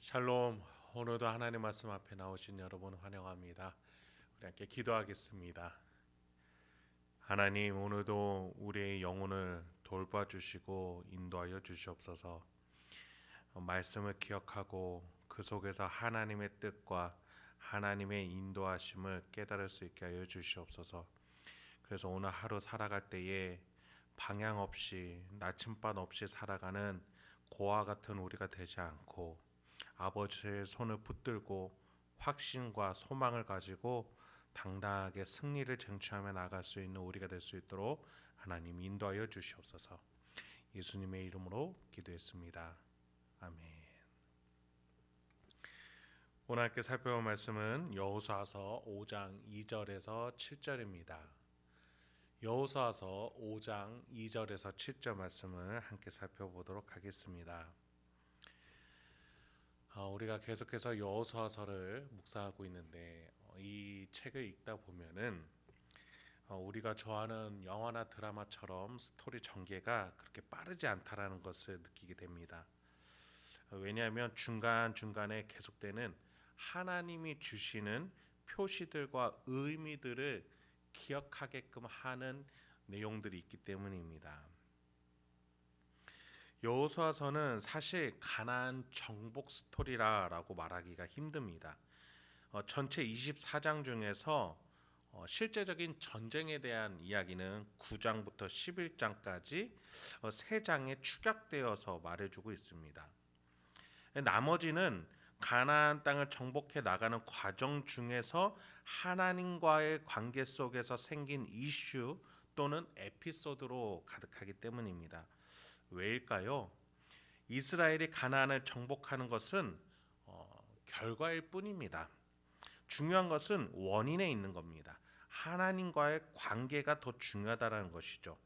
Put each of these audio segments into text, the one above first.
샬롬. 오늘도 하나님 말씀 앞에 나오신 여러분 환영합니다. 우리 함께 기도하겠습니다. 하나님, 오늘도 우리의 영혼을 돌봐주시고 인도하여 주시옵소서. 말씀을 기억하고 그 속에서 하나님의 뜻과 하나님의 인도하심을 깨달을 수 있게 하여 주시옵소서. 그래서 오늘 하루 살아갈 때에 방향 없이 나침반 없이 살아가는 고아 같은 우리가 되지 않고 아버지의 손을 붙들고 확신과 소망을 가지고 당당하게 승리를 쟁취하며 나갈 수 있는 우리가 될 수 있도록 하나님 인도하여 주시옵소서. 예수님의 이름으로 기도했습니다. 아멘. 오늘 함께 살펴볼 말씀은 여호수아서 5장 2절에서 7절입니다. 여호수아서 5장 2절에서 7절 말씀을 함께 살펴보도록 하겠습니다. 우리가 계속해서 여호수아서를 묵상하고 있는데 이 책을 읽다 보면은 우리가 좋아하는 영화나 드라마처럼 스토리 전개가 그렇게 빠르지 않다라는 것을 느끼게 됩니다. 왜냐하면 중간중간에 계속되는 하나님이 주시는 표시들과 의미들을 기억하게끔 하는 내용들이 있기 때문입니다. 여호수아서는 사실 가나안 정복 스토리라고 말하기가 힘듭니다. 전체 24장 중에서 실제적인 전쟁에 대한 이야기는 9장부터 11장까지 3장에 축약되어서 말해주고 있습니다. 나머지는 가나안 땅을 정복해 나가는 과정 중에서 하나님과의 관계 속에서 생긴 이슈 또는 에피소드로 가득하기 때문입니다. 왜일까요? 이스라엘이 가나안을 정복하는 것은 결과일 뿐입니다. 중요한 것은 원인에 있는 겁니다. 하나님과의 관계가 더 중요하다는 것이죠.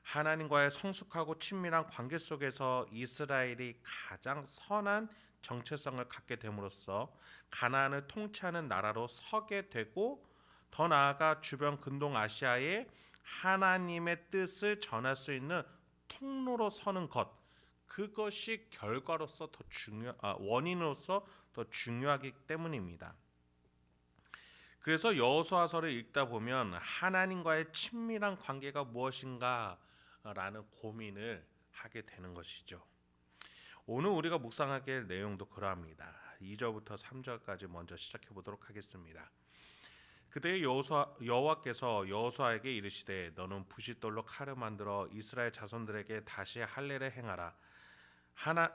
하나님과의 성숙하고 친밀한 관계 속에서 이스라엘이 가장 선한 정체성을 갖게 됨으로써 가나안을 통치하는 나라로 서게 되고, 더 나아가 주변 근동 아시아에 하나님의 뜻을 전할 수 있는 통로로 서는 것, 그것이 결과로서 원인으로서 더 중요하기 때문입니다. 그래서 여호수아서를 읽다 보면 하나님과의 친밀한 관계가 무엇인가 라는 고민을 하게 되는 것이죠. 오늘 우리가 묵상하게 될 내용도 그러합니다. 2절부터 3절까지 먼저 시작해 보도록 하겠습니다. 그때 여호와께서 여호수아에게 이르시되 너는 부싯돌로 칼을 만들어 이스라엘 자손들에게 다시 할례를 행하라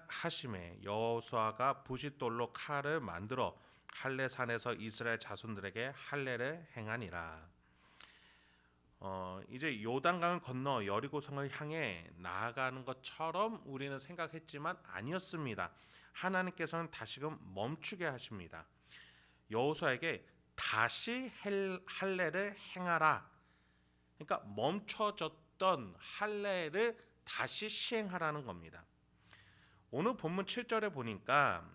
하심에 여호수아가 부싯돌로 칼을 만들어 할례산에서 이스라엘 자손들에게 할례를 행하니라. 이제 요단강을 건너 여리고성을 향해 나아가는 것처럼 우리는 생각했지만 아니었습니다. 하나님께서는 다시금 멈추게 하십니다. 여호수아에게 다시 할례를 행하라. 그러니까 멈춰졌던 할례를 다시 시행하라는 겁니다. 오늘 본문 7절에 보니까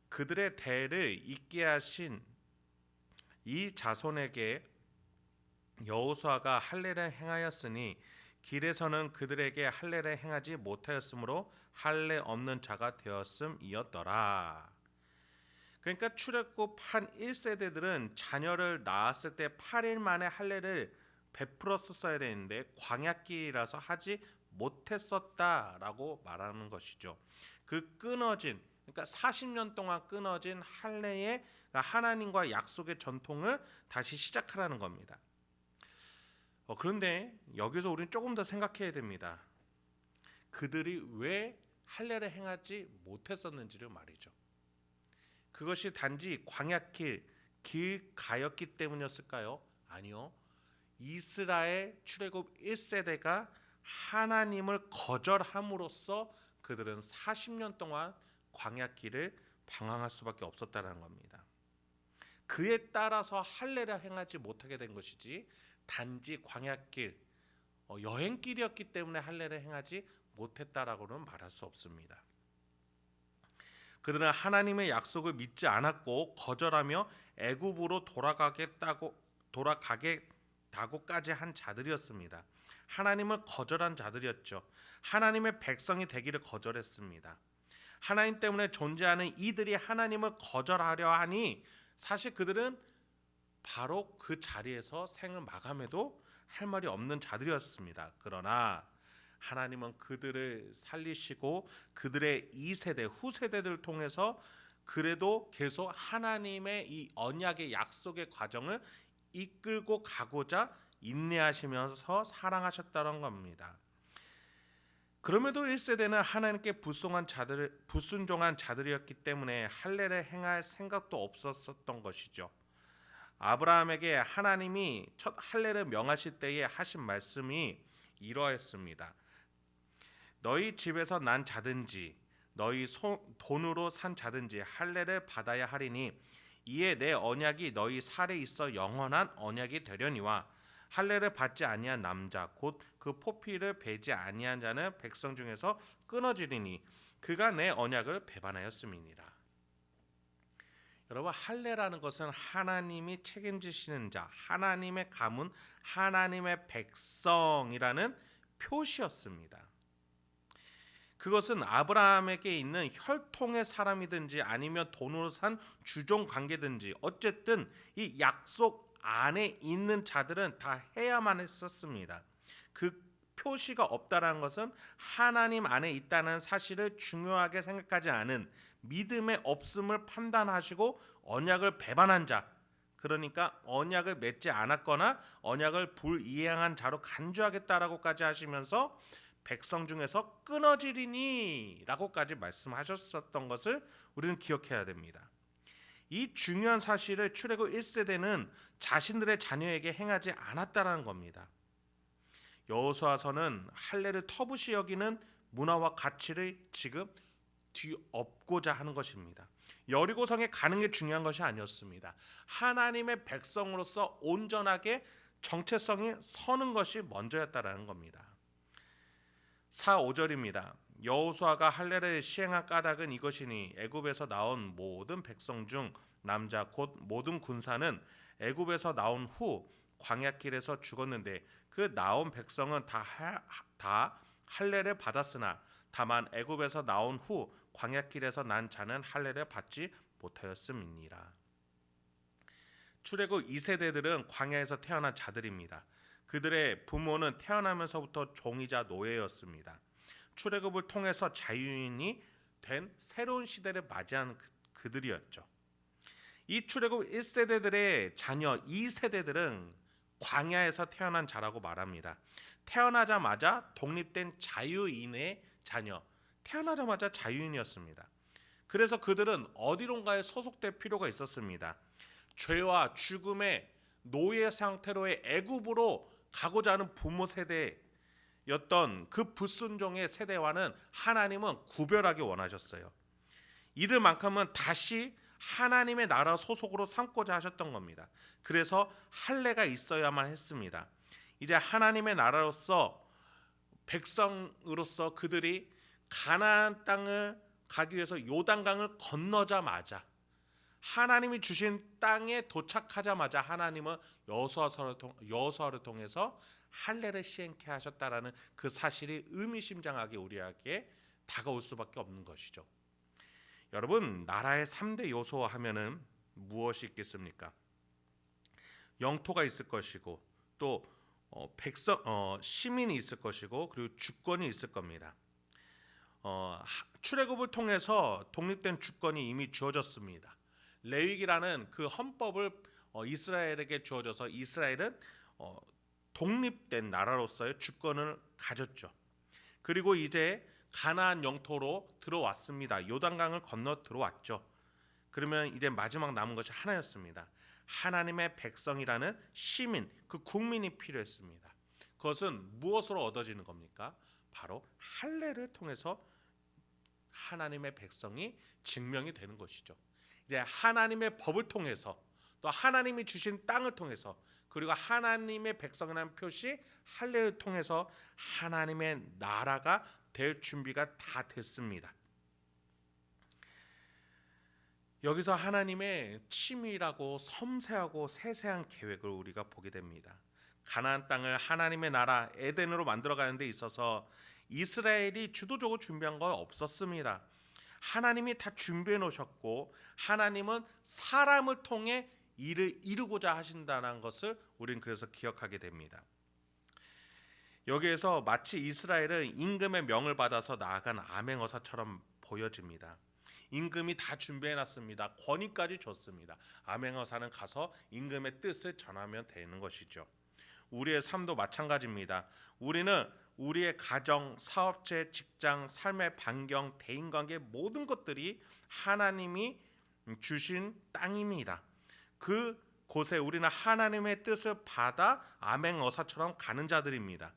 그들의 대를 잇게 하신 이 자손에게 여호수아가 할례를 행하였으니 길에서는 그들에게 할례를 행하지 못하였으므로 할례 없는 자가 되었음이었더라. 그러니까 출애굽 한 1세대들은 자녀를 낳았을 때 8일 만에 할례를 베풀었어야 되는데 광야길이라서 하지 못했었다라고 말하는 것이죠. 그 끊어진, 그러니까 40년 동안 끊어진 할례의 하나님과 약속의 전통을 다시 시작하라는 겁니다. 그런데 여기서 우리는 조금 더 생각해야 됩니다. 그들이 왜 할례를 행하지 못했었는지를 말이죠. 그것이 단지 광야길 길가였기 때문이었을까요? 아니요. 이스라엘 출애굽 1세대가 하나님을 거절함으로써 그들은 40년 동안 광야길을 방황할 수밖에 없었다는 겁니다. 그에 따라서 할례를 행하지 못하게 된 것이지 단지 광야길 여행길이었기 때문에 할례를 행하지 못했다라고는 말할 수 없습니다. 그들은 하나님의 약속을 믿지 않았고 거절하며 애굽으로 돌아가겠다고까지 한 자들이었습니다. 하나님을 거절한 자들이었죠. 하나님의 백성이 되기를 거절했습니다. 하나님 때문에 존재하는 이들이 하나님을 거절하려 하니 사실 그들은 바로 그 자리에서 생을 마감해도 할 말이 없는 자들이었습니다. 그러나 하나님은 그들을 살리시고 그들의 2세대 후세대들을 통해서 그래도 계속 하나님의 이 언약의 약속의 과정을 이끌고 가고자 인내하시면서 사랑하셨다는 겁니다. 그럼에도 1세대는 하나님께 불순종한 자들이었기 때문에 할례를 행할 생각도 없었던 것이죠. 아브라함에게 하나님이 첫 할례를 명하실 때에 하신 말씀이 이러했습니다. 너희 집에서 난 자든지 너희 돈으로 산 자든지 할례를 받아야 하리니 이에 내 언약이 너희 살에 있어 영원한 언약이 되려니와 할례를 받지 아니한 남자 곧 그 포피를 베지 아니한 자는 백성 중에서 끊어지리니 그가 내 언약을 배반하였음이니라. 여러분, 할례라는 것은 하나님이 책임지시는 자, 하나님의 가문, 하나님의 백성이라는 표시였습니다. 그것은 아브라함에게 있는 혈통의 사람이든지 아니면 돈으로 산 주종 관계든지 어쨌든 이 약속 안에 있는 자들은 다 해야만 했었습니다. 그 표시가 없다는 것은 하나님 안에 있다는 사실을 중요하게 생각하지 않은 믿음의 없음을 판단하시고 언약을 배반한 자, 그러니까 언약을 맺지 않았거나 언약을 불이행한 자로 간주하겠다라고까지 하시면서 백성 중에서 끊어지리니 라고까지 말씀하셨었던 것을 우리는 기억해야 됩니다. 이 중요한 사실을 출애굽 1세대는 자신들의 자녀에게 행하지 않았다는 겁니다. 여호수아서는 할례를 터부시 여기는 문화와 가치를 지금 뒤엎고자 하는 것입니다. 여리고성에 가는 게 중요한 것이 아니었습니다. 하나님의 백성으로서 온전하게 정체성이 서는 것이 먼저였다라는 겁니다. 4, 5절입니다. 여호수아가 할례를 시행한 까닭은 이것이니 애굽에서 나온 모든 백성 중 남자 곧 모든 군사는 애굽에서 나온 후 광야길에서 죽었는데 그 나온 백성은 다 할례를 받았으나 다만 애굽에서 나온 후 광야길에서 난 자는 할례를 받지 못하였음이니라. 출애굽 2세대들은 광야에서 태어난 자들입니다. 그들의 부모는 태어나면서부터 종이자 노예였습니다. 출애굽을 통해서 자유인이 된 새로운 시대를 맞이한 그들이었죠. 이 출애굽 1세대들의 자녀 2세대들은 광야에서 태어난 자라고 말합니다. 태어나자마자 독립된 자유인의 자녀, 태어나자마자 자유인이었습니다. 그래서 그들은 어디론가에 소속될 필요가 있었습니다. 죄와 죽음의 노예 상태로의 애굽으로 가고자 하는 부모 세대였던 그 불순종의 세대와는 하나님은 구별하기 원하셨어요. 이들만큼은 다시 하나님의 나라 소속으로 삼고자 하셨던 겁니다. 그래서 할례가 있어야만 했습니다. 이제 하나님의 나라로서 백성으로서 그들이 가나안 땅을 가기 위해서 요단강을 건너자마자 하나님이 주신 땅에 도착하자마자 하나님은 여호수아를 통해서 할례를 시행케 하셨다라는 그 사실이 의미심장하게 우리에게 다가올 수밖에 없는 것이죠. 여러분, 나라의 3대 요소 하면은 무엇이 있겠습니까? 영토가 있을 것이고 또 시민이 있을 것이고 그리고 주권이 있을 겁니다. 출애굽을 통해서 독립된 주권이 이미 주어졌습니다. 레위기라는 그 헌법을 이스라엘에게 주어져서 이스라엘은 독립된 나라로서의 주권을 가졌죠. 그리고 이제 가나안 영토로 들어왔습니다. 요단강을 건너 들어왔죠. 그러면 이제 마지막 남은 것이 하나였습니다. 하나님의 백성이라는 시민, 그 국민이 필요했습니다. 그것은 무엇으로 얻어지는 겁니까? 바로 할례를 통해서 하나님의 백성이 증명이 되는 것이죠. 이제 하나님의 법을 통해서 또 하나님이 주신 땅을 통해서 그리고 하나님의 백성이라는 표시 할례를 통해서 하나님의 나라가 될 준비가 다 됐습니다. 여기서 하나님의 치밀하고 섬세하고 세세한 계획을 우리가 보게 됩니다. 가나안 땅을 하나님의 나라 에덴으로 만들어가는 데 있어서 이스라엘이 주도적으로 준비한 건 없었습니다. 하나님이 다 준비해 놓으셨고 하나님은 사람을 통해 일을 이루고자 하신다는 것을 우리는 그래서 기억하게 됩니다. 여기에서 마치 이스라엘은 임금의 명을 받아서 나아간 암행어사처럼 보여집니다. 임금이 다 준비해놨습니다. 권위까지 줬습니다. 암행어사는 가서 임금의 뜻을 전하면 되는 것이죠. 우리의 삶도 마찬가지입니다. 우리는 우리의 가정, 사업체, 직장, 삶의 반경, 대인관계 모든 것들이 하나님이 주신 땅입니다. 그 곳에 우리는 하나님의 뜻을 받아 암행어사처럼 가는 자들입니다.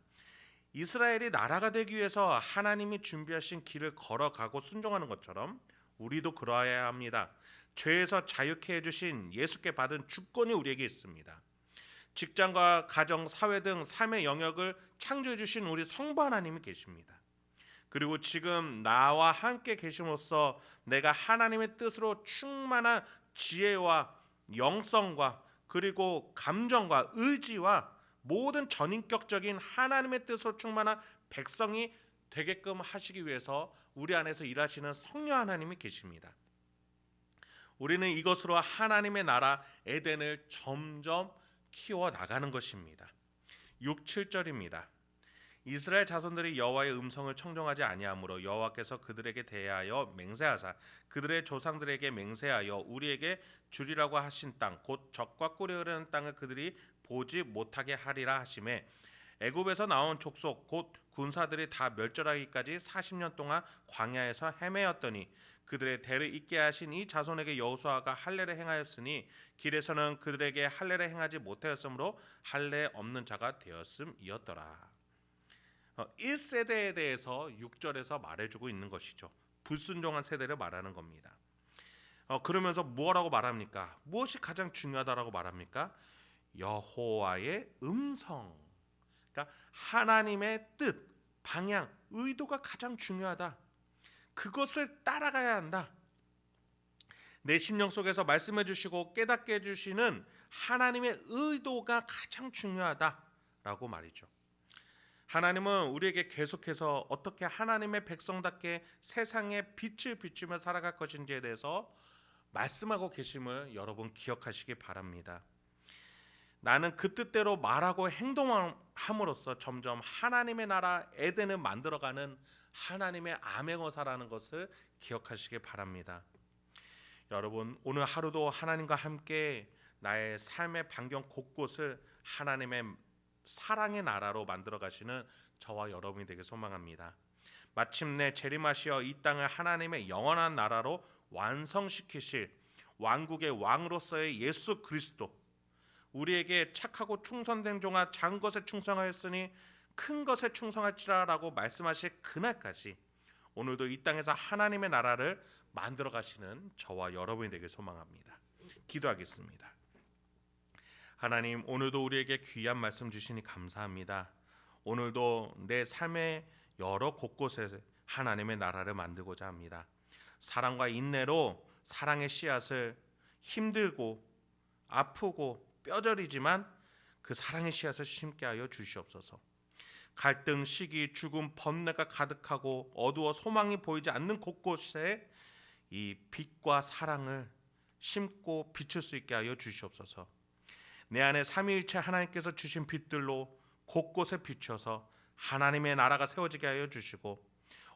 이스라엘이 나라가 되기 위해서 하나님이 준비하신 길을 걸어가고 순종하는 것처럼 우리도 그러해야 합니다. 죄에서 자유케 해주신 예수께 받은 주권이 우리에게 있습니다. 직장과 가정, 사회 등 삶의 영역을 창조해 주신 우리 성부 하나님이 계십니다. 그리고 지금 나와 함께 계심으로써 내가 하나님의 뜻으로 충만한 지혜와 영성과 그리고 감정과 의지와 모든 전인격적인 하나님의 뜻으로 충만한 백성이 되게끔 하시기 위해서 우리 안에서 일하시는 성령 하나님이 계십니다. 우리는 이것으로 하나님의 나라 에덴을 점점 키워 나가는 것입니다. 6, 7절입니다. 이스라엘 자손들이 여호와의 음성을 청종하지 아니하므로 여호와께서 그들에게 대하여 맹세하사 그들의 조상들에게 맹세하여 우리에게 주리라고 하신 땅 곧 젖과 꿀이 흐르는 땅을 그들이 보지 못하게 하리라 하시매 애굽에서 나온 족속 곧 군사들이 다 멸절하기까지 40년 동안 광야에서 헤매었더니 그들의 대를 잇게 하신 이 자손에게 여호수아가 할례를 행하였으니 길에서는 그들에게 할례를 행하지 못하였으므로 할례 없는 자가 되었음이었더라. 1세대에 대해서 6절에서 말해주고 있는 것이죠. 불순종한 세대를 말하는 겁니다. 그러면서 뭐라고 말합니까? 무엇이 가장 중요하다라고 말합니까? 여호와의 음성. 그러니까 하나님의 뜻, 방향, 의도가 가장 중요하다. 그것을 따라가야 한다. 내 심령 속에서 말씀해 주시고 깨닫게 해주시는 하나님의 의도가 가장 중요하다라고 말이죠. 하나님은 우리에게 계속해서 어떻게 하나님의 백성답게 세상에 빛을 비추며 살아갈 것인지에 대해서 말씀하고 계심을 여러분 기억하시기 바랍니다. 나는 그 뜻대로 말하고 행동함으로써 점점 하나님의 나라 에덴을 만들어가는 하나님의 암행어사라는 것을 기억하시기 바랍니다. 여러분 오늘 하루도 하나님과 함께 나의 삶의 반경 곳곳을 하나님의 사랑의 나라로 만들어 가시는 저와 여러분이 되길 소망합니다. 마침내 재림하시어 이 땅을 하나님의 영원한 나라로 완성시키실 왕국의 왕으로서의 예수 그리스도, 우리에게 착하고 충성된 종아 작은 것에 충성하였으니 큰 것에 충성할지라라고 말씀하실 그날까지 오늘도 이 땅에서 하나님의 나라를 만들어 가시는 저와 여러분이 되길 소망합니다. 기도하겠습니다. 하나님, 오늘도 우리에게 귀한 말씀 주시니 감사합니다. 오늘도 내 삶의 여러 곳곳에 하나님의 나라를 만들고자 합니다. 사랑과 인내로 사랑의 씨앗을 힘들고 아프고 뼈저리지만 그 사랑의 씨앗을 심게 하여 주시옵소서. 갈등, 시기, 죽음, 번뇌가 가득하고 어두워 소망이 보이지 않는 곳곳에 이 빛과 사랑을 심고 비출 수 있게 하여 주시옵소서. 내 안에 삼위일체 하나님께서 주신 빛들로 곳곳에 비춰서 하나님의 나라가 세워지게 하여 주시고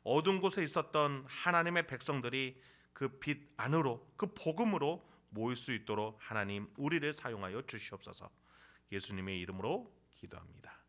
어두운 곳에 있었던 하나님의 백성들이 그 빛 안으로 그 복음으로 모일 수 있도록 하나님 우리를 사용하여 주시옵소서. 예수님의 이름으로 기도합니다.